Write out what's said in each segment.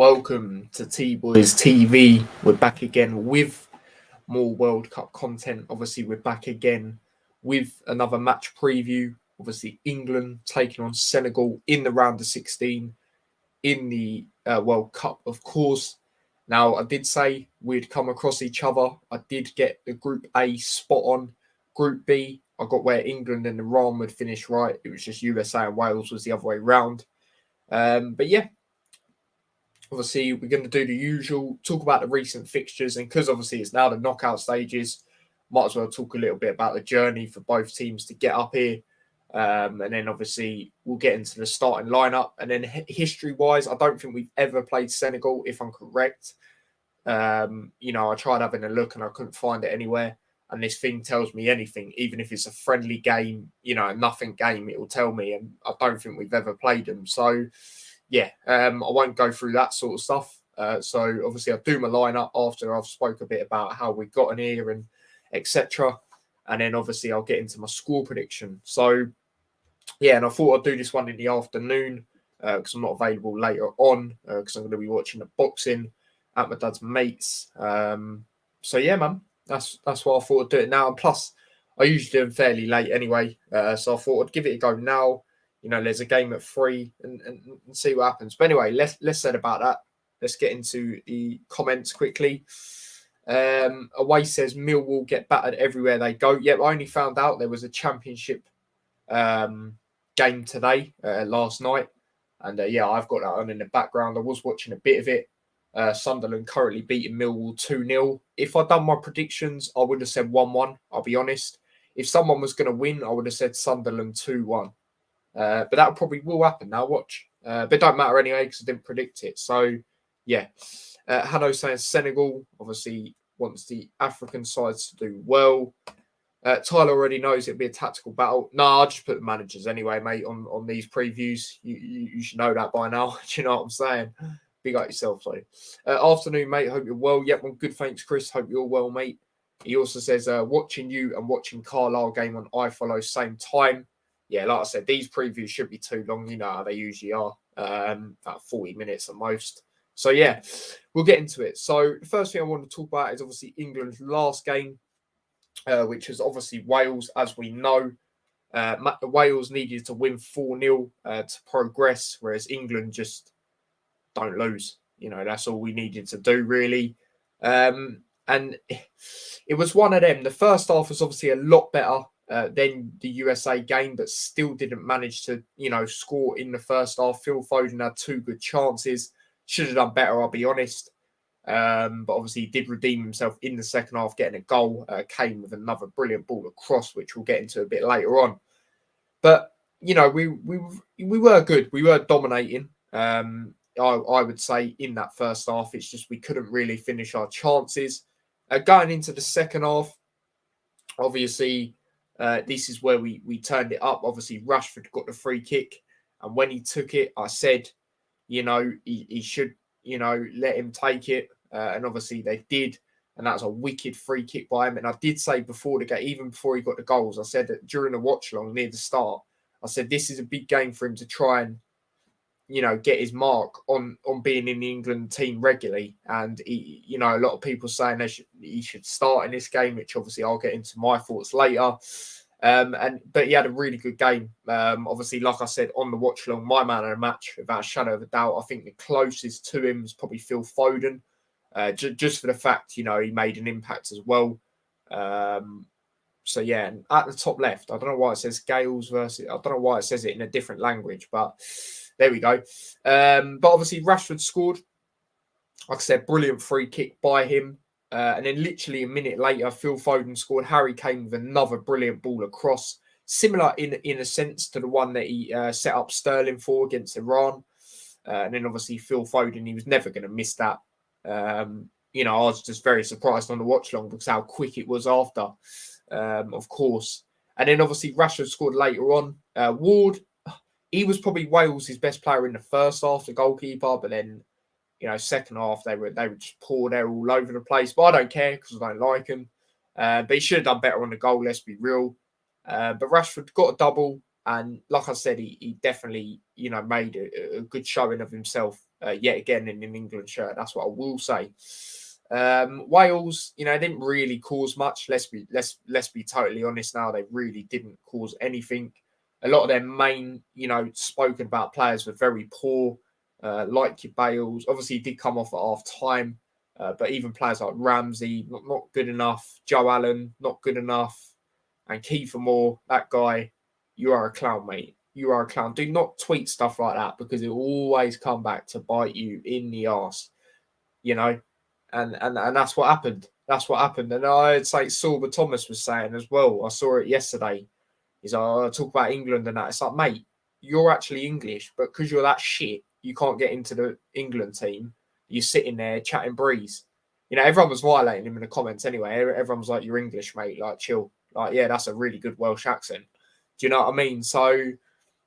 Welcome to T-Boys TV. We're back again with more World Cup content. Obviously, we're back again with another match preview. Obviously, England taking on Senegal in the round of 16 in the World Cup, of course. Now, I did say we'd come across each other. I did get the Group A spot on. Group B, I got where England and Iran would finish right. It was just USA and Wales was the other way round. But yeah, obviously, we're going to do the usual, talk about the recent fixtures, and because obviously it's now the knockout stages, might as well talk a little bit about the journey for both teams to get up here. And then obviously we'll get into the starting lineup. And then history-wise, I don't think we've ever played Senegal, if I'm correct. I tried having a look and I couldn't find it anywhere. And this thing tells me anything, even if it's a friendly game, nothing game, it will tell me. And I don't think we've ever played them. So, yeah, I won't go through that sort of stuff. So obviously I'll do my lineup after I've spoke a bit about how we got in here and etc. And then obviously I'll get into my score prediction. So yeah, and I thought I'd do this one in the afternoon because I'm not available later on because I'm going to be watching the boxing at my dad's mates. So yeah, man, that's what I thought I'd do it now. And plus, I usually do them fairly late anyway. So I thought I'd give it a go now. There's a game at 3 and see what happens. But anyway, less said about that. Let's get into the comments quickly. Away says Millwall get battered everywhere they go. Yep, I only found out there was a championship game today, last night. And yeah, I've got that on in the background. I was watching a bit of it. Sunderland currently beating Millwall 2-0. If I'd done my predictions, I would have said 1-1, I'll be honest. If someone was going to win, I would have said Sunderland 2-1. But that probably will happen now, watch. But it don't matter anyway because I didn't predict it. So, yeah. Hanno saying Senegal obviously wants the African sides to do well. Tyler already knows it'll be a tactical battle. No, I'll just put the managers anyway, mate, on these previews. You should know that by now. Do you know what I'm saying? Big up yourself, sorry. Afternoon, mate. Hope you're well. Yep, well, good. Thanks, Chris. Hope you're well, mate. He also says, watching you and watching Carlisle game on iFollow same time. Yeah, like I said, these previews should be too long. You know how they usually are, about 40 minutes at most. So, yeah, we'll get into it. So, the first thing I want to talk about is obviously England's last game, which is obviously Wales, as we know. Wales needed to win 4-0 to progress, whereas England just don't lose. That's all we needed to do, really. And it was one of them. The first half was obviously a lot better than the USA game, but still didn't manage to, score in the first half. Phil Foden had 2 good chances. Should have done better, I'll be honest. But obviously he did redeem himself in the second half, getting a goal. Kane with another brilliant ball across, which we'll get into a bit later on. But, we were good. We were dominating, I would say, in that first half. It's just we couldn't really finish our chances. Going into the second half, obviously, this is where we turned it up. Obviously, Rashford got the free kick. And when he took it, I said, he should, let him take it. And obviously they did. And that was a wicked free kick by him. And I did say before the game, even before he got the goals, I said that during the watch long near the start, I said this is a big game for him to try and, get his mark on being in the England team regularly. And, a lot of people saying he should start in this game, which obviously I'll get into my thoughts later. But he had a really good game. Obviously, like I said, on the watch long, my man of the match, without a shadow of a doubt. I think the closest to him was probably Phil Foden, just for the fact, he made an impact as well. So, yeah, and at the top left, I don't know why it says Gales versus, I don't know why it says it in a different language, but there we go. But obviously, Rashford scored. Like I said, brilliant free kick by him. And then literally a minute later, Phil Foden scored. Harry Kane with another brilliant ball across. Similar in a sense to the one that he set up Sterling for against Iran. And then obviously Phil Foden, he was never going to miss that. I was just very surprised on the watch long because how quick it was after, of course. And then obviously Rashford scored later on. Ward, he was probably Wales' best player in the first half, the goalkeeper, but then second half, they were just poor. They're all over the place. But I don't care because I don't like him. But he should have done better on the goal, let's be real. But Rashford got a double. And like I said, he definitely, made a good showing of himself yet again in an England shirt. That's what I will say. Wales, didn't really cause much. Let's be totally honest now. They really didn't cause anything. A lot of their main, spoken about players were very poor, like your Bales. Obviously, he did come off at half time, but even players like Ramsey, not good enough. Joe Allen, not good enough. And Kiefer Moore, that guy, you are a clown, mate. You are a clown. Do not tweet stuff like that because it will always come back to bite you in the arse, And that's what happened. That's what happened. And I'd say Sorba Thomas was saying as well. I saw it yesterday. He's like, I talk about England and that. It's like, mate, you're actually English, but because you're that shit, you can't get into the England team. You're sitting there chatting breeze. Everyone was violating him in the comments anyway. Everyone was like, you're English, mate. Like, chill. Like, yeah, that's a really good Welsh accent. Do you know what I mean? So,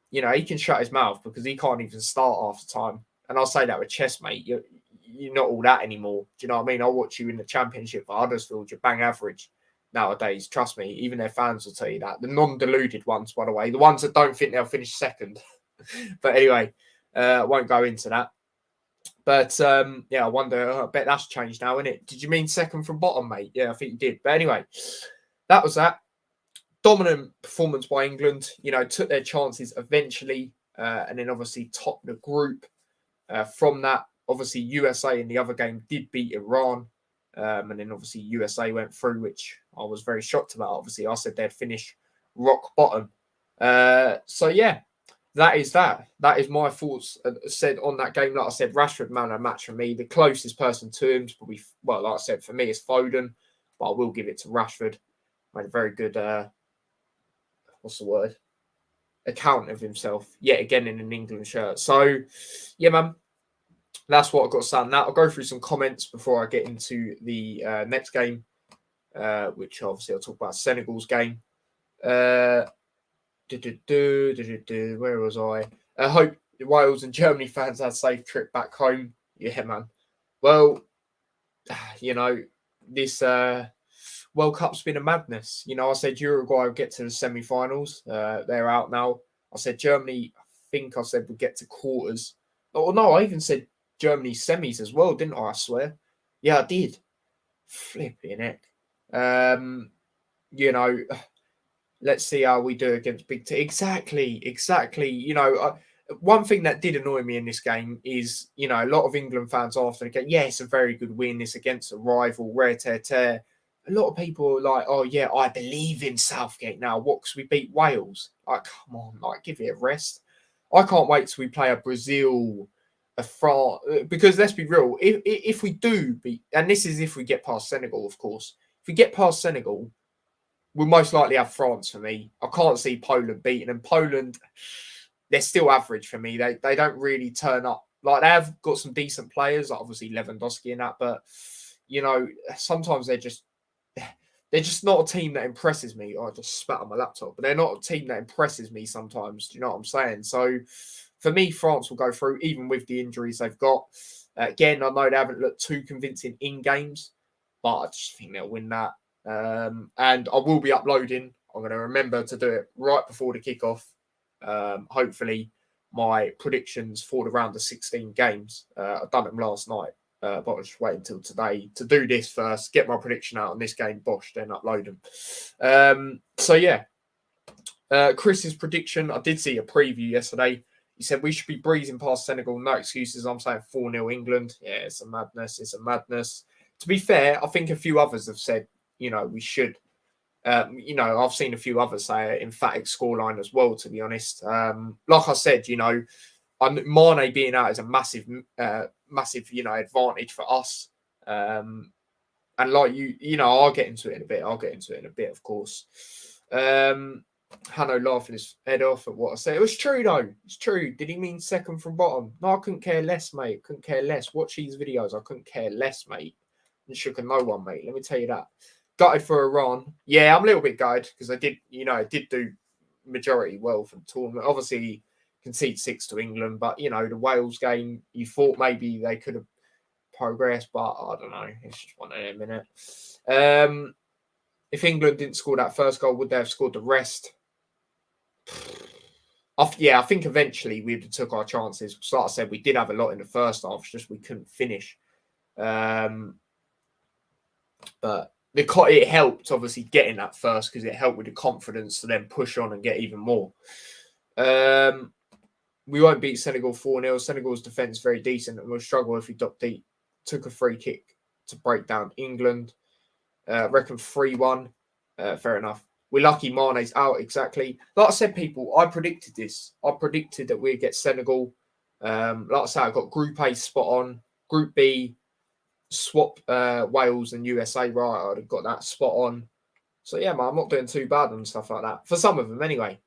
he can shut his mouth because he can't even start half the time. And I'll say that with chess, mate. You're not all that anymore. Do you know what I mean? I'll watch you in the Championship for Huddersfield. You're bang average nowadays. Trust me. Even their fans will tell you that. The non-deluded ones, by the way. The ones that don't think they'll finish second. But anyway, I won't go into that. But, I wonder. I bet that's changed now, isn't it? Did you mean second from bottom, mate? Yeah, I think you did. But anyway, that was that. Dominant performance by England. Took their chances eventually. And then obviously topped the group. From that, obviously, USA in the other game did beat Iran. And then obviously USA went through, which I was very shocked about. Obviously, I said they'd finish rock bottom. So, yeah, that is that. That is my thoughts said on that game. Like I said, Rashford, man of the match for me. The closest person to him is probably, like I said, for me, it's Foden. But I will give it to Rashford. Made a very good, what's the word? Account of himself yet again in an England shirt. So, yeah, man. That's what I've got to say on that. I'll go through some comments before I get into the next game, which obviously I'll talk about Senegal's game. Where was I? I hope Wales and Germany fans had a safe trip back home. Yeah, man. Well, this World Cup's been a madness. I said Uruguay would get to the semi-finals. They're out now. I said Germany, I said would get to quarters. Oh, no, I even said Germany semis as well, didn't I swear? Yeah, I did. Flipping heck. Let's see how we do against Big T. Exactly. One thing that did annoy me in this game is, a lot of England fans after the game, yeah, it's a very good win. It's against a rival, rare tear. A lot of people are like, oh, yeah, I believe in Southgate now. What, because we beat Wales? Like, come on, give it a rest. I can't wait till we play a Brazil, a France, because let's be real, if we do beat, and this is if we get past Senegal, of course, if we get past Senegal, we'll most likely have France for me. I can't see Poland beating them. Poland, they're still average for me. They don't really turn up. Like, they have got some decent players, like obviously Lewandowski and that, but, sometimes they're just not a team that impresses me. I just spat on my laptop, but they're not a team that impresses me sometimes. Do you know what I'm saying? So, for me, France will go through, even with the injuries they've got. Again, I know they haven't looked too convincing in games, but I just think they'll win that. And I will be uploading. I'm going to remember to do it right before the kickoff. Hopefully, my predictions for the round of 16 games. I've done them last night, but I'll just wait until today to do this first, get my prediction out on this game, bosh, then upload them. So, yeah. Chris's prediction, I did see a preview yesterday. He said we should be breezing past Senegal. No excuses. I'm saying 4-0 England. Yeah, it's a madness. To be fair, I think a few others have said, we should. I've seen a few others say an emphatic scoreline as well, to be honest. Like I said, Mane being out is a massive, advantage for us. And like I'll get into it in a bit. Of course. Hanno laughing his head off at what I said. It was true, though. It's true. Did he mean second from bottom? No, I couldn't care less, mate. Couldn't care less. Watch these videos. I couldn't care less, mate. And shook no one, mate. Let me tell you that. Gutted for Iran. Yeah, I'm a little bit gutted because I did do majority well for the tournament. Obviously, concede 6 to England, but, the Wales game, you thought maybe they could have progressed, but I don't know. It's just one of them, innit? If England didn't score that first goal, would they have scored the rest? I think eventually we'd have took our chances. So like I said, we did have a lot in the first half, it's just we couldn't finish. But it helped, obviously, getting that first, because it helped with the confidence to then push on and get even more. We won't beat Senegal 4-0. Senegal's defence very decent, and we'll struggle if we took a free kick to break down England. Reckon 3-1. Fair enough. We're lucky Mane's out, exactly. Like I said, people, I predicted this. I predicted that we'd get Senegal. Like I said, I got Group A spot on. Group B, swap Wales and USA, right? I'd have got that spot on. So, yeah, man, I'm not doing too bad and stuff like that. For some of them, anyway.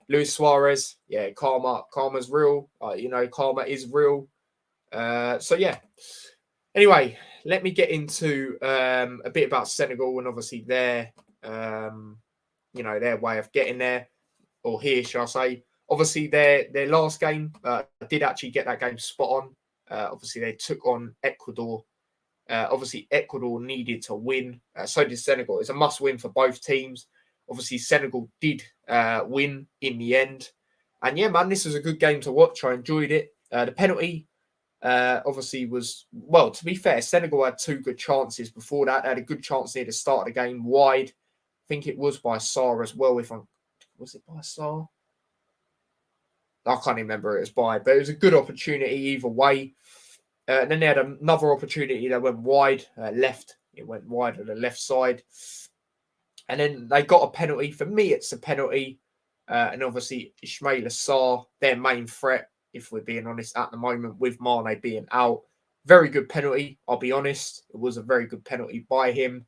Luis Suarez, yeah, karma's real. Karma is real. So, yeah. Anyway, let me get into a bit about Senegal and obviously their way of getting there, or here, shall I say. Obviously, their last game, I did actually get that game spot on. Obviously, they took on Ecuador. Obviously, Ecuador needed to win. So did Senegal. It's a must-win for both teams. Obviously, Senegal did win in the end. And yeah, man, this was a good game to watch. I enjoyed it. The penalty obviously was, well, to be fair, Senegal had two good chances before that. They had a good chance near the start of the game, wide. I think it was by Sarr as well. Was it by Sarr? I can't remember it was by, but it was a good opportunity either way. And then they had another opportunity that went wide, left. It went wide on the left side. And then they got a penalty. For me, it's a penalty. And obviously, Ismaila Sarr, their main threat, if we're being honest, at the moment, with Mane being out. Very good penalty, I'll be honest. It was a very good penalty by him.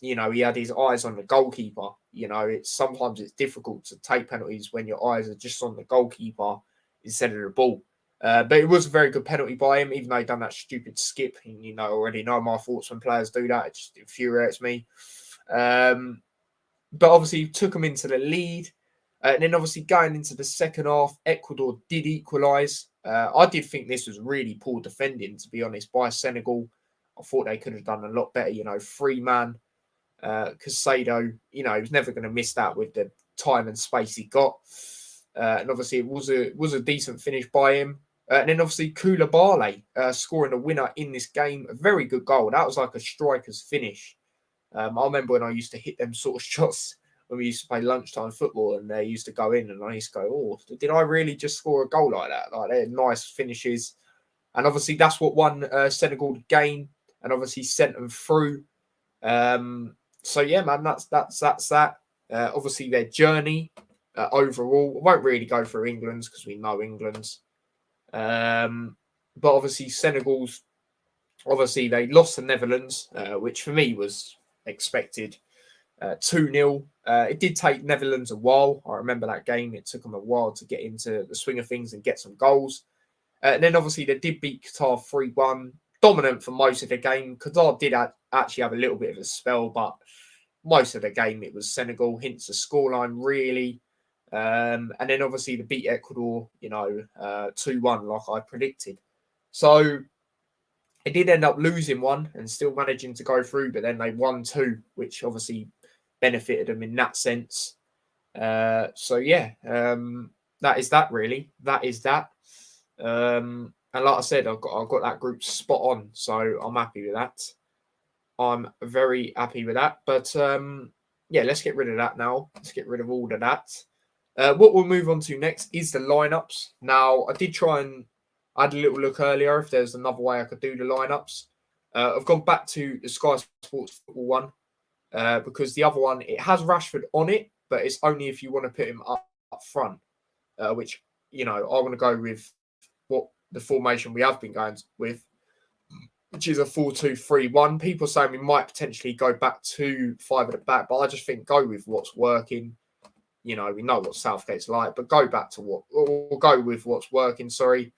He had his eyes on the goalkeeper. Sometimes it's difficult to take penalties when your eyes are just on the goalkeeper instead of the ball. But it was a very good penalty by him, even though he done that stupid skip. And, already know my thoughts when players do that. It just infuriates me. But obviously, took him into the lead. And then obviously going into the second half, Ecuador did equalise. I did think this was really poor defending, to be honest, by Senegal. I thought they could have done a lot better. 3-man. Casado, he was never going to miss that with the time and space he got. And obviously it was a decent finish by him. And then obviously Koulibaly scoring a winner in this game. A very good goal. That was like a striker's finish. I remember when I used to hit them sort of shots when we used to play lunchtime football and they used to go in and I used to go, oh, did I really just score a goal like that? Like, they're nice finishes. And obviously that's what won Senegal the game and obviously sent them through. So yeah, man, that's that. Obviously their journey overall, I won't really go through England's because we know England's. But obviously Senegal's, obviously they lost to Netherlands, which for me was expected. 2-0. It did take Netherlands a while. I remember that game. It took them a while to get into the swing of things and get some goals. And then obviously they did beat Qatar 3-1. Dominant for most of the game. Qatar did actually have a little bit of a spell, but most of the game it was Senegal, hence the scoreline really. And then obviously they beat Ecuador, 2-1 like I predicted. So it did end up losing one and still managing to go through, but then they won 2, which obviously benefited them in that sense. So yeah, that is that really. That is that. And like I said, I've got that group spot on, so I'm happy with that. I'm very happy with that. But yeah, let's get rid of that now. Let's get rid of all of that. What we'll move on to next is the lineups. Now, I did try and I had a little look earlier if there's another way I could do the lineups. I've gone back to the Sky Sports football one because the other one, it has Rashford on it, but it's only if you want to put him up front, which, I want to go with what the formation we have been going with, which is a 4-2-3-1. People saying we might potentially go back to 5 at the back, but I just think go with what's working. We know what Southgate's like, but go back to we'll go with what's working, sorry.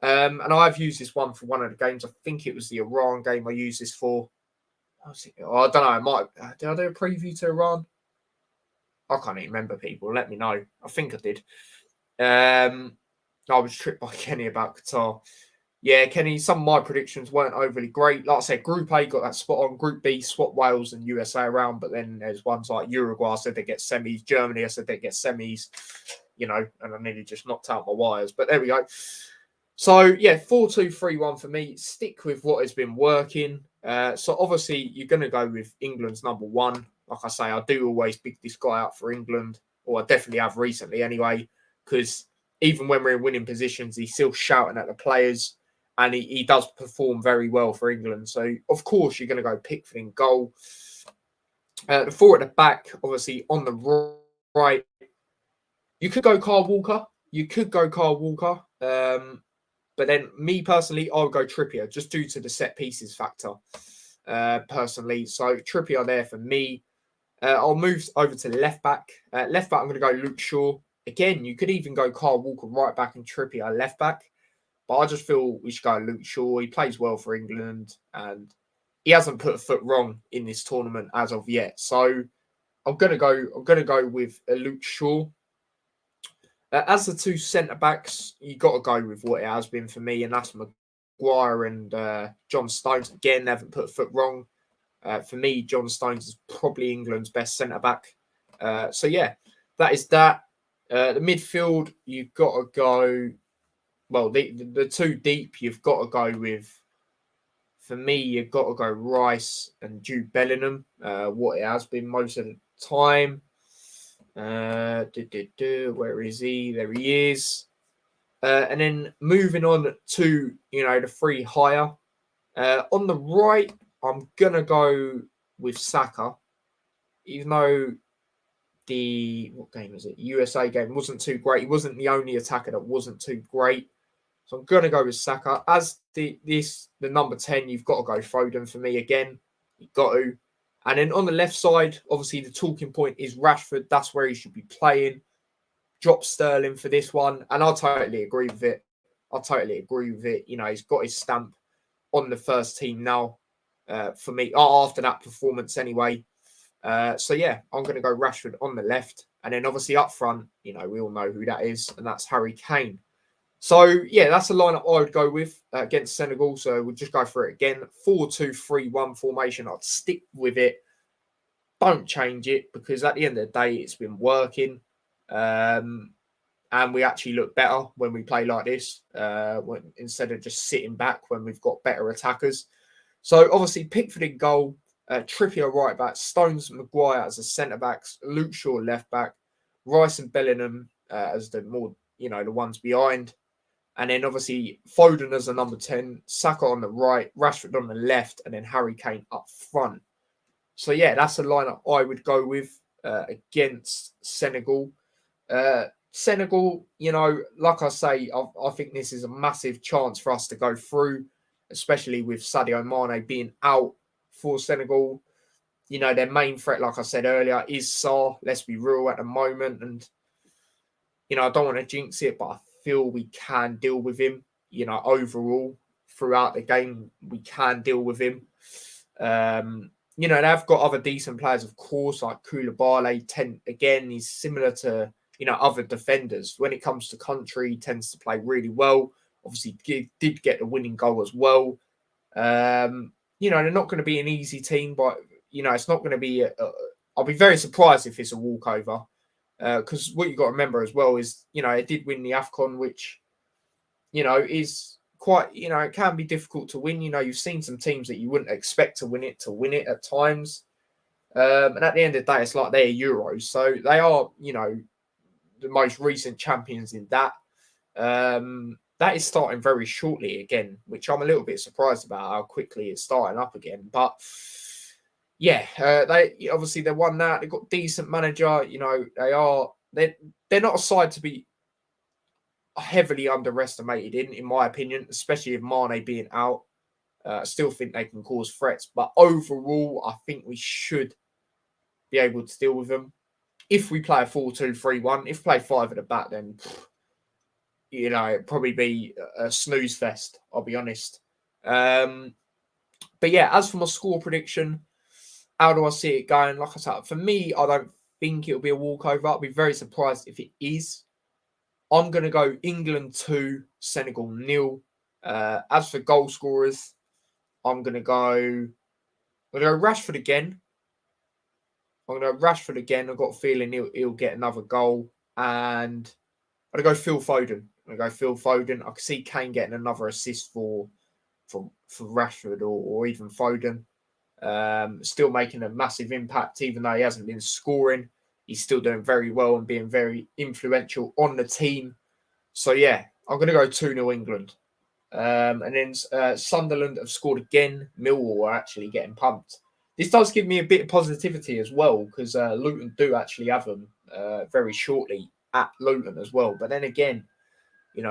And I've used this one for one of the games. I think it was the Iran game I used this for. I don't know. Did I do a preview to Iran? I can't even remember, people. Let me know. I think I did. I was tripped by Kenny about Qatar. Yeah, Kenny, some of my predictions weren't overly great. Like I said, Group A got that spot on. Group B swapped Wales and USA around, but then there's ones like Uruguay, I said they get semis. Germany, I said they get semis, and I nearly just knocked out my wires. But there we go. So, yeah, 4-2-3-1 for me. Stick with what has been working. So, obviously, you're going to go with England's number one. Like I say, I do always pick this guy out for England, or I definitely have recently anyway, because even when we're in winning positions, he's still shouting at the players. And he does perform very well for England. So, of course, you're going to go Pickford in goal. The four at the back, obviously, on the right. You could go Kyle Walker. But then, me personally, I would go Trippier, just due to the set pieces factor, personally. So, Trippier there for me. I'll move over to left back. Left back, I'm going to go Luke Shaw. Again, you could even go Kyle Walker right back and Trippier left back. But I just feel we should go Luke Shaw. He plays well for England and he hasn't put a foot wrong in this tournament as of yet. So I'm gonna go with Luke Shaw. As the two centre backs, you got to go with what it has been for me, and that's Maguire and John Stones. Again, they haven't put a foot wrong. For me, John Stones is probably England's best centre back. So yeah, that is that. The midfield, you've got to go. Well, the two deep, you've got to go with. For me, you've got to go Rice and Jude Bellingham. What it has been most of the time. Where is he? There he is. And then moving on to the three higher. On the right, I'm gonna go with Saka, even though what game is it? USA game wasn't too great. He wasn't the only attacker that wasn't too great. So I'm going to go with Saka. As the number 10, you've got to go Foden for me again. You've got to. And then on the left side, obviously the talking point is Rashford. That's where he should be playing. Drop Sterling for this one. And I totally agree with it. He's got his stamp on the first team now for me. After that performance anyway. So yeah, I'm going to go Rashford on the left. And then obviously up front, we all know who that is. And that's Harry Kane. So, yeah, that's the lineup I would go with against Senegal. So, we'll just go through it again. 4-2-3-1 formation. I'd stick with it. Don't change it because at the end of the day, it's been working. And we actually look better when we play like this instead of just sitting back when we've got better attackers. So, obviously, Pickford in goal. Trippier right back. Stones, Maguire as the centre-backs. Luke Shaw left back. Rice and Bellingham as the more, the ones behind. And then obviously Foden as a number 10, Saka on the right, Rashford on the left, and then Harry Kane up front. So yeah, that's a lineup I would go with against Senegal. Senegal, like I say, I think this is a massive chance for us to go through, especially with Sadio Mane being out for Senegal. Their main threat, like I said earlier, is Sarr. Let's be real at the moment. And, I don't want to jinx it, but I feel we can deal with him. Overall, throughout the game, we can deal with him. They've got other decent players, of course, like Koulibaly. Again, he's similar to, other defenders. When it comes to country, he tends to play really well. Obviously, did get the winning goal as well. They're not going to be an easy team, but, it's not going to be I'll be very surprised if it's a walkover. Because what you've got to remember as well is, it did win the AFCON, which, is quite, it can be difficult to win. You've seen some teams that you wouldn't expect to win it at times. And at the end of the day, it's like they're Euros. So they are, the most recent champions in that. That is starting very shortly again, which I'm a little bit surprised about how quickly it's starting up again. But yeah, they won that. They've got decent manager. They're not a side to be heavily underestimated in my opinion, especially with Mane being out. I still think they can cause threats, but overall, I think we should be able to deal with them. If we play a 4-2-3-1, if we play 5 at the back, then it'd probably be a snooze fest. I'll be honest. But yeah, as for my score prediction. How do I see it going? Like I said, for me, I don't think it'll be a walkover. I'll be very surprised if it is. I'm going to go England 2, Senegal 0. As for goal scorers, I'm going to go Rashford again. I've got a feeling he'll get another goal. And I'm going to go Phil Foden. I can see Kane getting another assist for Rashford or even Foden. Still making a massive impact, even though he hasn't been scoring. He's still doing very well and being very influential on the team. So, yeah, I'm going to go 2-0 England. And then Sunderland have scored again. Millwall are actually getting pumped. This does give me a bit of positivity as well, because Luton do actually have them very shortly at Luton as well. But then again,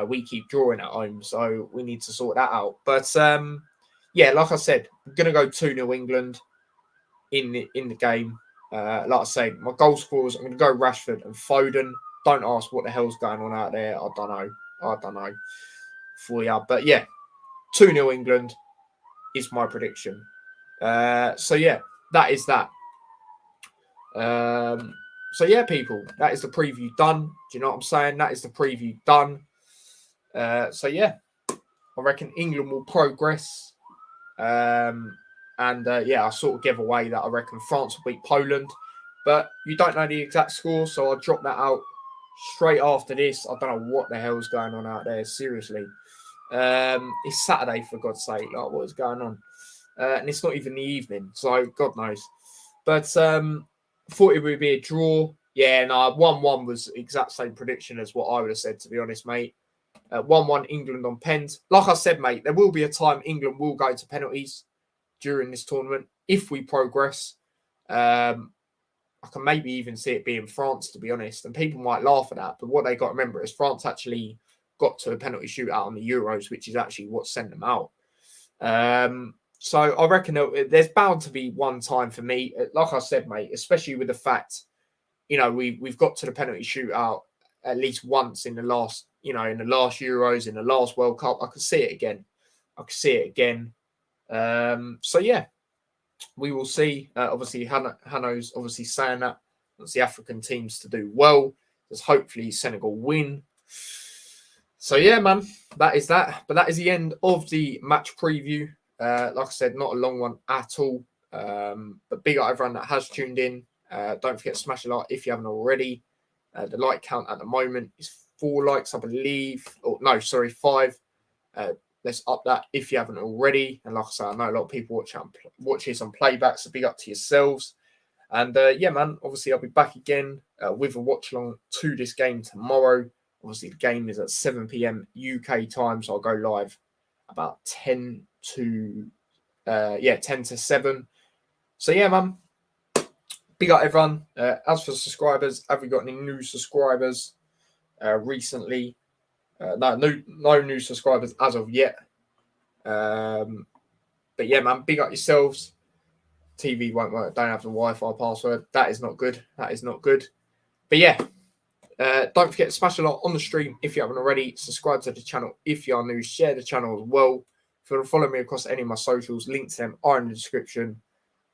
we keep drawing at home, so we need to sort that out. But yeah, like I said, I'm going to go 2-0 England in the game. Like I say, my goal scorers, I'm going to go Rashford and Foden. Don't ask what the hell's going on out there. I don't know for you. But yeah, 2-0 England is my prediction. So yeah, that is that. So yeah, people, that is the preview done. Do you know what I'm saying? That is the preview done. So yeah, I reckon England will progress. Yeah, I sort of gave away that I reckon France will beat Poland, but you don't know the exact score, so I'll drop that out straight after this. I don't know what the hell's going on out there, seriously. It's Saturday, for God's sake. Like, what is going on? And it's not even the evening, so God knows. But thought it would be a draw. Yeah, no, 1-1 was the exact same prediction as what I would have said, to be honest, mate. 1-1 England on pens. Like I said, mate, there will be a time England will go to penalties during this tournament if we progress. I can maybe even see it being France, to be honest. And people might laugh at that, but what they got to remember is France actually got to a penalty shootout on the Euros, which is actually what sent them out. So I reckon there's bound to be one time for me, like I said, mate, especially with the fact, we've got to the penalty shootout at least once in the last, in the last Euros, in the last World Cup. I could see it again. So yeah, we will see. Obviously, Hano's obviously saying that wants the African teams to do well. Because hopefully Senegal win. So yeah, man, that is that. But that is the end of the match preview. Like I said, not a long one at all. But big up everyone that has tuned in. Don't forget to smash a like if you haven't already. The like count at the moment is 4 likes, I believe. Or no, sorry, 5. Let's up that if you haven't already. And like I say, I know a lot of people watch this on playback, so big up to yourselves. And yeah, man, obviously I'll be back again with a watch along to this game tomorrow. Obviously, the game is at 7 p.m. UK time, so I'll go live about 10 to 7. So yeah, man. Big up everyone. As for subscribers, have we got any new subscribers recently? No new subscribers as of yet. But yeah, man, big up yourselves. TV won't work. Don't have the Wi-Fi password. That is not good. But yeah, don't forget to smash a like on the stream if you haven't already. Subscribe to the channel if you are new. Share the channel as well. If you want to follow me across any of my socials, links to them are in the description.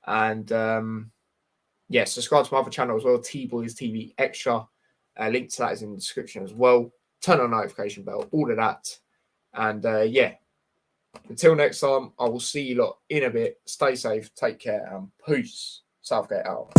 And yeah, subscribe to my other channel as well, T-Boys TV Extra. Link to that is in the description as well. Turn on notification bell, all of that. And yeah, until next time, I will see you lot in a bit. Stay safe, take care, and peace. Southgate out.